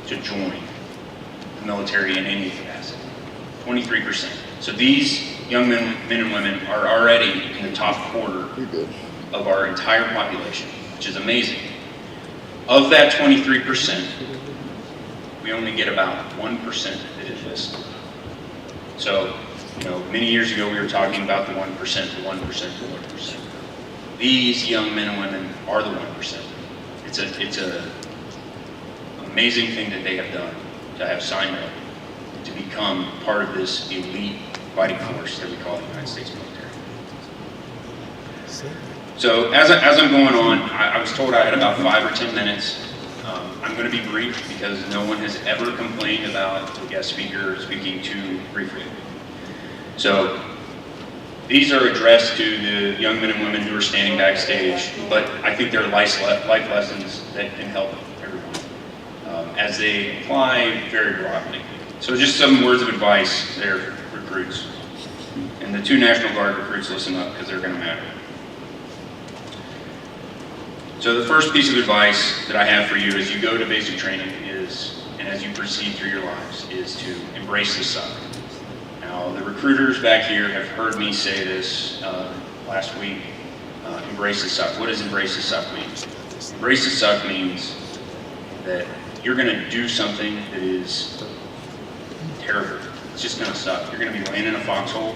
to join the military in any capacity. 23%. So these young men and women are already in the top quarter of our entire population, which is amazing. Of that 23%, we only get about 1% that is listed. So, many years ago we were talking about the 1%, the 1%, the 1%. These young men and women are the 1%. It's a amazing thing that they have done to have signed up to become part of this elite fighting force that we call the United States military. So as I'm going on, I was told I had about 5 or 10 minutes. I'm going to be brief because no one has ever complained about the guest speaker speaking too briefly. So these are addressed to the young men and women who are standing backstage, but I think they're life lessons that can help everyone as they apply very broadly. So just some words of advice there, recruits. And the 2 National Guard recruits, listen up because they're going to matter. So the first piece of advice that I have for you as you go to basic training is, and as you proceed through your lives, is to embrace the suck. Now, the recruiters back here have heard me say this last week, embrace the suck. What does embrace the suck mean? Embrace the suck means that you're going to do something that is terrible. It's just going to suck. You're going to be laying in a foxhole,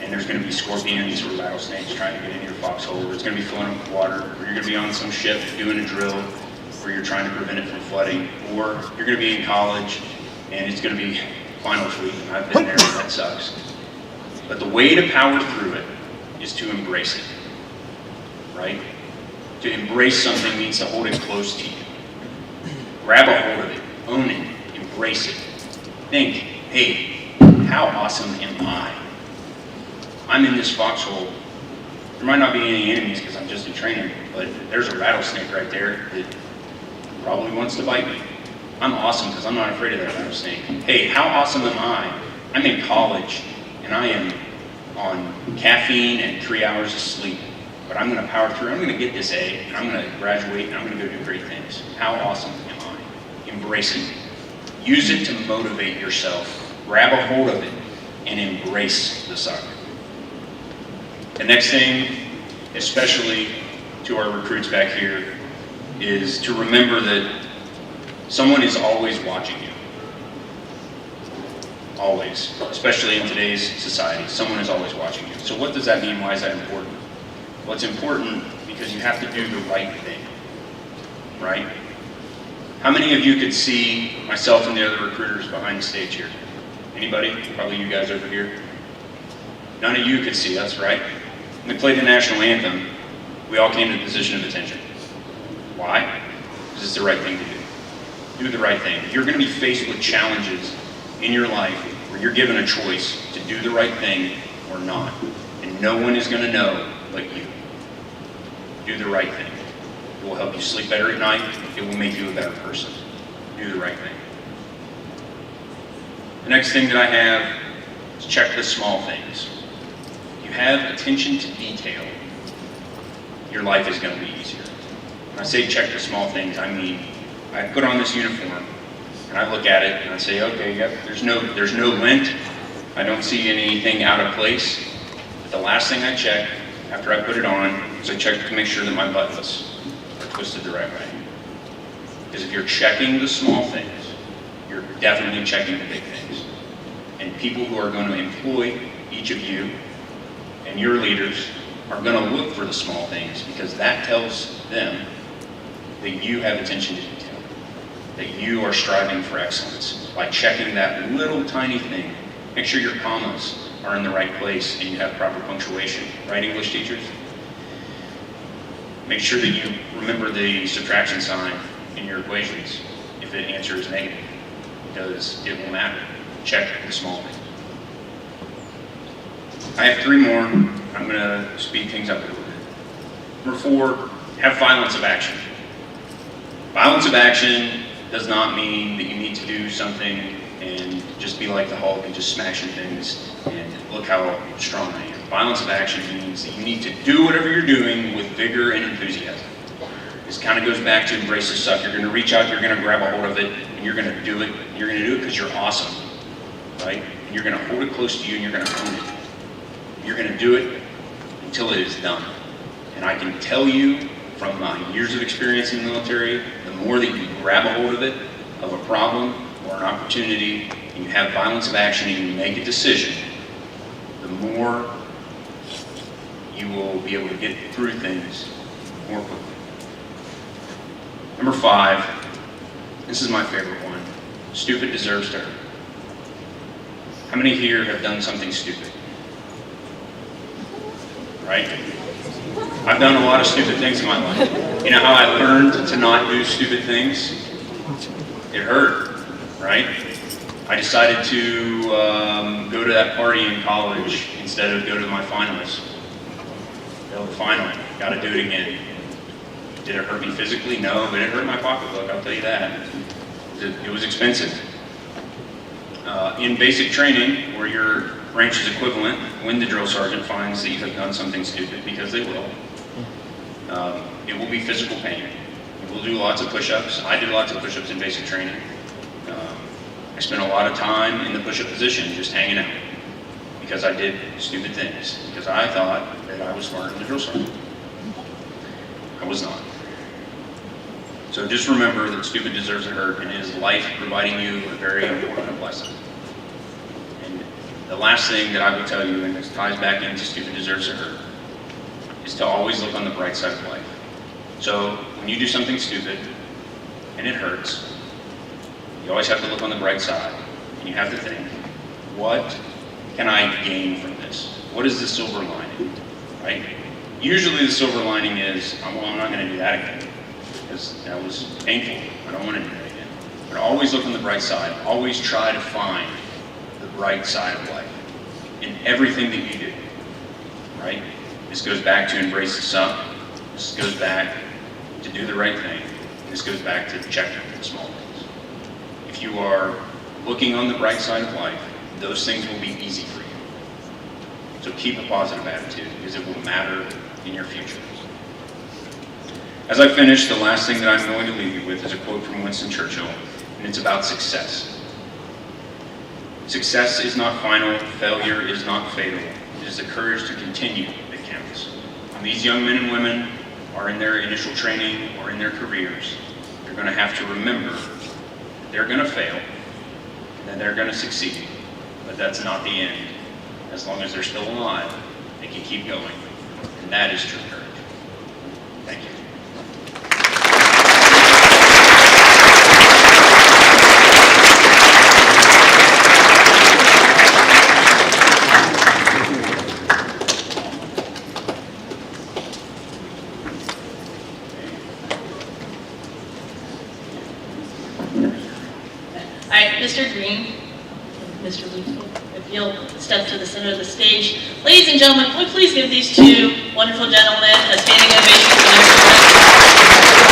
and there's going to be scorpions or rattlesnakes trying to get into your foxhole, or it's going to be filling up with water, or you're going to be on some ship doing a drill where you're trying to prevent it from flooding, or you're going to be in college and it's going to be finals week, and I've been there, and that sucks. But the way to power through it is to embrace it, right? To embrace something means to hold it close to you. Grab a hold of it, own it, embrace it. Think, hey, how awesome am I? I'm in this foxhole. There might not be any enemies because I'm just in training, but there's a rattlesnake right there that probably wants to bite me. I'm awesome because I'm not afraid of that rattlesnake. Hey, how awesome am I? I'm in college and I am on caffeine and 3 hours of sleep, but I'm going to power through. I'm going to get this A, and I'm going to graduate, and I'm going to go do great things. How awesome am I? Embrace it. Use it to motivate yourself. Grab a hold of it and embrace the suck. The next thing, especially to our recruits back here, is to remember that someone is always watching you. Always. Especially in today's society, someone is always watching you. So what does that mean? Why is that important? Well, it's important because you have to do the right thing, right? How many of you could see myself and the other recruiters behind the stage here? Anybody? Probably you guys over here. None of you could see us, right? When we played the national anthem, we all came to a position of attention. Why? Because it's the right thing to do. Do the right thing. You're going to be faced with challenges in your life where you're given a choice to do the right thing or not. And no one is going to know but you. Do the right thing. It will help you sleep better at night. It will make you a better person. Do the right thing. The next thing that I have is check the small things. If you have attention to detail, your life is going to be easier. When I say check the small things, I mean I put on this uniform and I look at it and I say, okay, yep, there's no lint. I don't see anything out of place. But the last thing I check after I put it on is I check to make sure that my buttons are twisted the right way. Because if you're checking the small things, you're definitely checking the big things. And people who are going to employ each of you and your leaders are going to look for the small things because that tells them that you have attention to detail, that you are striving for excellence. By checking that little tiny thing, make sure your commas are in the right place and you have proper punctuation. Right, English teachers? Make sure that you remember the subtraction sign in your equations if the answer is negative, because it will matter. Check the small things. I have 3 more. I'm going to speed things up a little bit. Number 4, have violence of action. Violence of action does not mean that you need to do something and just be like the Hulk and just smashing things and look how strong I am. Violence of action means that you need to do whatever you're doing with vigor and enthusiasm. This kind of goes back to embrace the suck. You're going to reach out, you're going to grab a hold of it, and you're going to do it. You're going to do it because you're awesome, right? And you're going to hold it close to you, and you're going to own it. You're going to do it until it is done. And I can tell you from my years of experience in the military, the more that you grab a hold of it, of a problem or an opportunity, and you have violence of action and you make a decision, the more you will be able to get through things more quickly. Number 5, this is my favorite one. Stupid deserves to hurt. How many here have done something stupid? Right? I've done a lot of stupid things in my life. You know how I learned to not do stupid things? It hurt, right? I decided to go to that party in college instead of go to my finals. Failed the final. Got to do it again. Did it hurt me physically? No, but it hurt my pocketbook, I'll tell you that. It was expensive. In basic training, where your branch is equivalent, when the drill sergeant finds that you have done something stupid, because they will, it will be physical pain. We'll do lots of push-ups. I did lots of push-ups in basic training. I spent a lot of time in the push-up position just hanging out because I did stupid things, because I thought that I was smarter than the drill sergeant. I was not. So just remember that stupid deserves to hurt, and it is life providing you a very important lesson. And the last thing that I will tell you, and this ties back into stupid deserves to hurt, is to always look on the bright side of life. So when you do something stupid and it hurts, you always have to look on the bright side, and you have to think, what can I gain from this? What is the silver lining, right? Usually the silver lining is, well, I'm not going to do that again, because that was painful. I don't want to do that again. But always look on the bright side. Always try to find the bright side of life in everything that you do, right? This goes back to embrace the suck. This goes back to do the right thing. This goes back to check the small things. If you are looking on the bright side of life, those things will be easy for you. So keep a positive attitude, because it will matter in your future. As I finish, the last thing that I'm going to leave you with is a quote from Winston Churchill, and it's about success. Success is not final, failure is not fatal. It is the courage to continue that counts. When these young men and women are in their initial training or in their careers, they're going to have to remember that they're going to fail, and that they're going to succeed, but that's not the end. As long as they're still alive, they can keep going, and that is true courage. Thank you. All right, Mr. Green, Mr. Wheatfield, if you'll step to the center of the stage. Ladies and gentlemen, can we please give these two wonderful gentlemen a standing ovation for their service?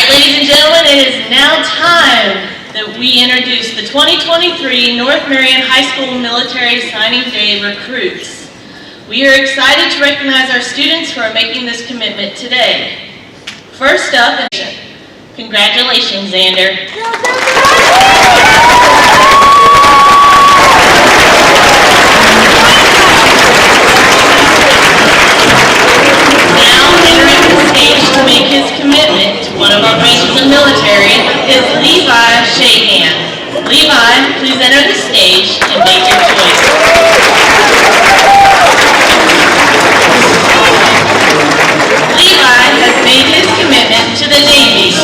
Ladies and gentlemen, it is now time that we introduce the 2023 North Marion High School Military Signing Day recruits. We are excited to recognize our students who are making this commitment today. First up, congratulations, Xander. Now entering the stage to make his commitment to one of our branches of military is Levi Shahan. Levi, please enter the stage and make your choice. Levi has made his commitment to the Navy,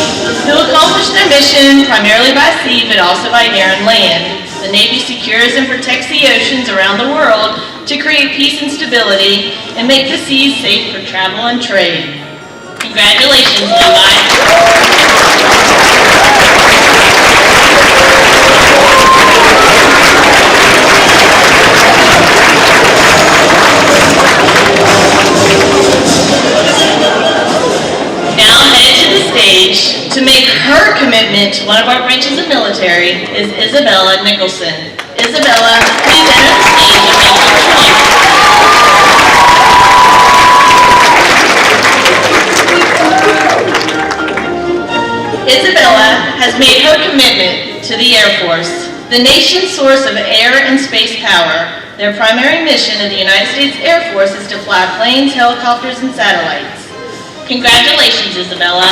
who accomplished their mission primarily by sea but also by air and land. The Navy secures and protects the oceans around the world to create peace and stability and make the seas safe for travel and trade. Congratulations, Levi. military is Isabella Nicholson. Isabella, please enter the stage and make your choice. Isabella has made her commitment to the Air Force, the nation's source of air and space power. Their primary mission of the United States Air Force is to fly planes, helicopters, and satellites. Congratulations, Isabella.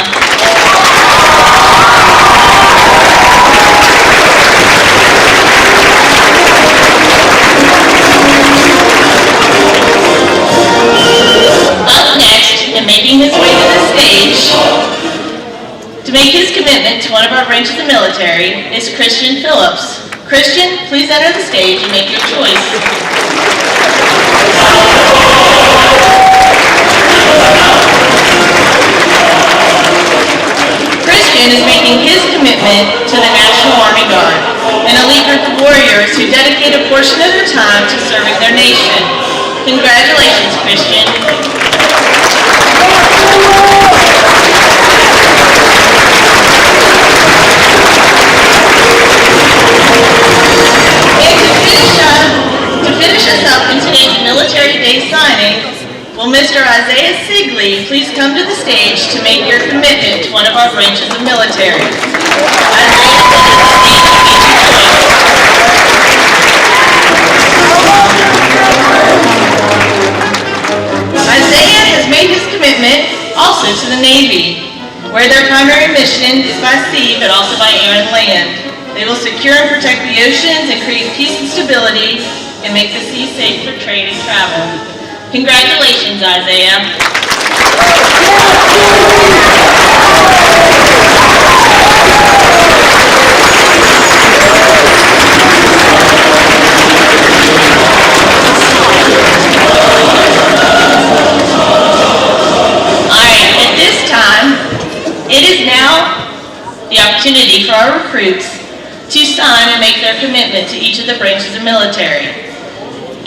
Up next, and making his way to the stage, to make his commitment to one of our branches of the military, is Christian Phillips. Christian, please enter the stage and make your choice. Christian is making his commitment to the National Army Guard, an elite group of warriors who dedicate a portion of their time to serving their nation. Congratulations, Christian. To finish us up in today's Military Day signing, will Mr. Isaiah Sigley please come to the stage to make your commitment to one of our branches of military. Isaiah has made his commitment also to the Navy, where their primary mission is by sea but also by air and land. They will secure and protect the oceans and create peace and stability and make the sea safe for trade and travel. Congratulations, Isaiah. All right, at this time, it is now the opportunity for our recruits to sign and make their commitment to each of the branches of military.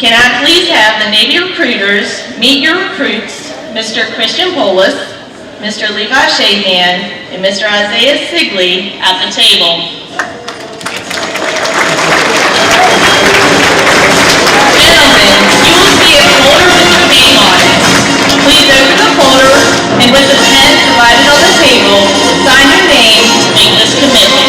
Can I please have the Navy recruiters meet your recruits, Mr. Christian Polis, Mr. Levi Shahan, and Mr. Isaiah Sigley at the table. Gentlemen, you will see a folder with your name on it. Please open the folder and with the pen provided on the table, sign your name to make this commitment.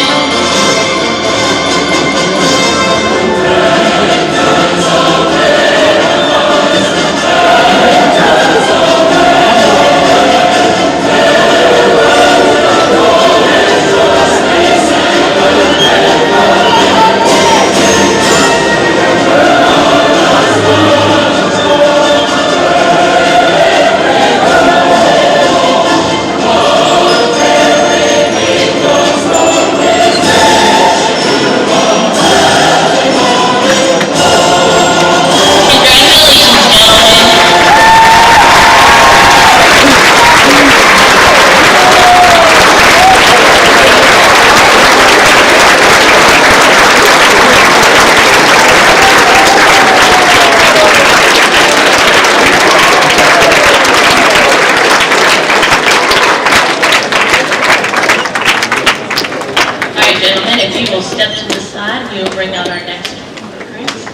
Gentlemen, if you will step to the side, we will bring out our next recruits.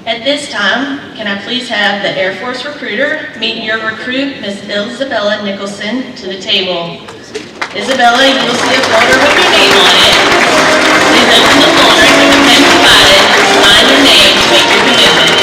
At this time, can I please have the Air Force recruiter meet your recruit, Ms. Isabella Nicholson, to the table. Isabella, you will see a folder with your name on it. Please open the folder and with the pen provided, sign your name to make your commitment.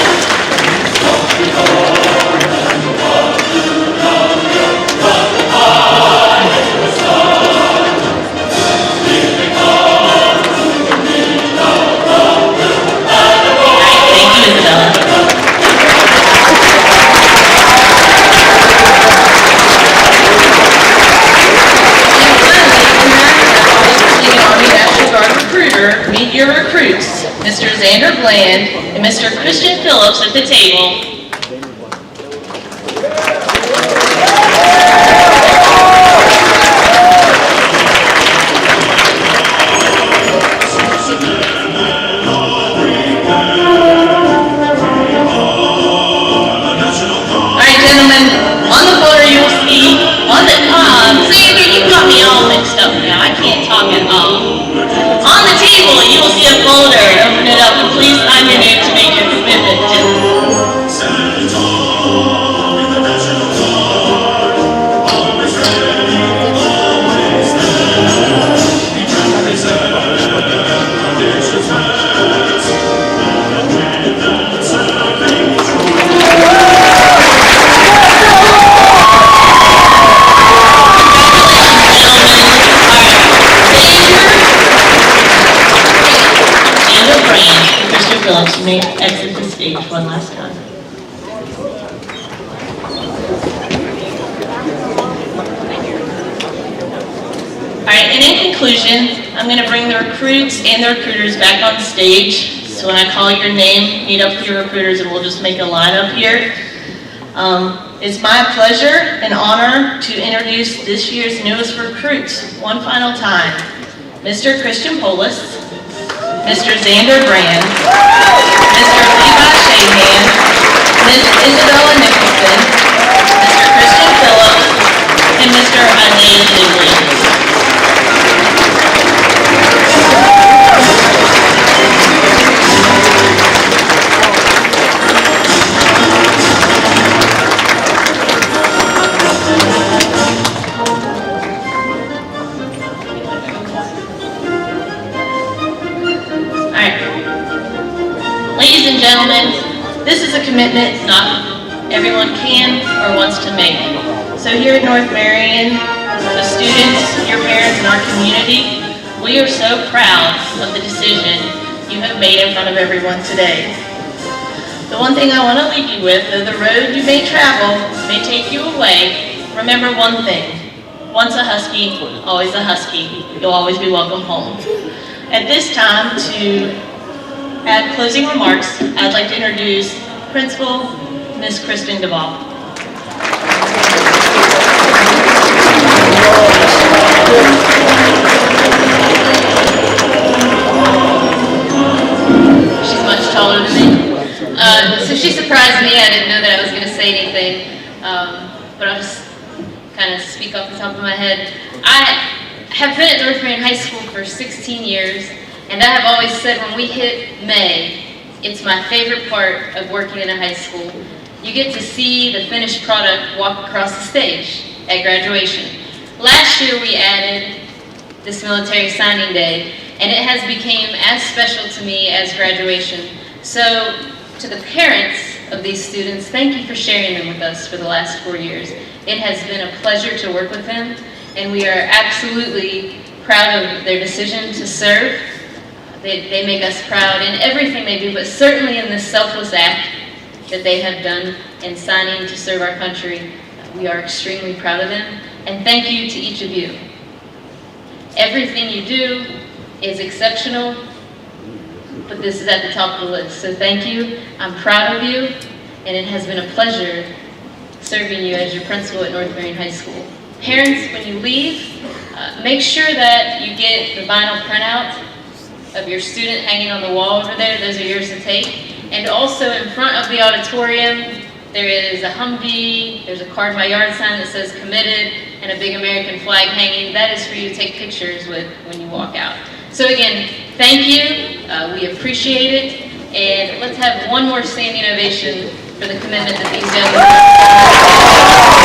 Meet your recruits, Mr. Xander Bland and Mr. Christian Phillips at the table. gentlemen, on the folder you will see, Xander, you got me all mixed up now. I can't talk at all. On the table, you will see a folder. Open it up and please sign your name to make your commitment to. Phillips, you may exit the stage one last time. All right, and in conclusion, I'm going to bring the recruits and the recruiters back on stage. So when I call your name, meet up with your recruiters and we'll just make a line up here. It's my pleasure and honor to introduce this year's newest recruits one final time. Mr. Christian Polis, Mr. Xander Brand, Mr. Levi Shahan, Ms. Isabella Nicholson, Mr. Christian Phillips, and Mr. Isaiah Digley. Ladies and gentlemen, this is a commitment not everyone can or wants to make. So here at North Marion, the students, your parents, and our community, we are so proud of the decision you have made in front of everyone today. The one thing I want to leave you with, though the road you may travel may take you away, remember one thing. Once a Husky, always a Husky. You'll always be welcome home. At this time, to add closing remarks, I'd like to introduce Principal Ms. Kristen Duvall. She's much taller than me. So she surprised me. I didn't know that I was going to say anything, but I'll just kind of speak off the top of my head. I have been at North Marion High School for 16 years. And I have always said when we hit May, it's my favorite part of working in a high school. You get to see the finished product walk across the stage at graduation. Last year we added this military signing day, and it has become as special to me as graduation. So to the parents of these students, thank you for sharing them with us for the last 4 years. It has been a pleasure to work with them, and we are absolutely proud of their decision to serve. They make us proud in everything they do, but certainly in this selfless act that they have done in signing to serve our country. We are extremely proud of them, and thank you to each of you. Everything you do is exceptional, but this is at the top of the list, so thank you. I'm proud of you, and it has been a pleasure serving you as your principal at North Marion High School. Parents, when you leave, make sure that you get the vinyl printout of your student hanging on the wall over there. Those are yours to take. And also in front of the auditorium, there is a Humvee, there's a Card My Yard sign that says committed, and a big American flag hanging. That is for you to take pictures with when you walk out. So again, thank you. We appreciate it. And let's have one more standing ovation for the commitment that these young people have.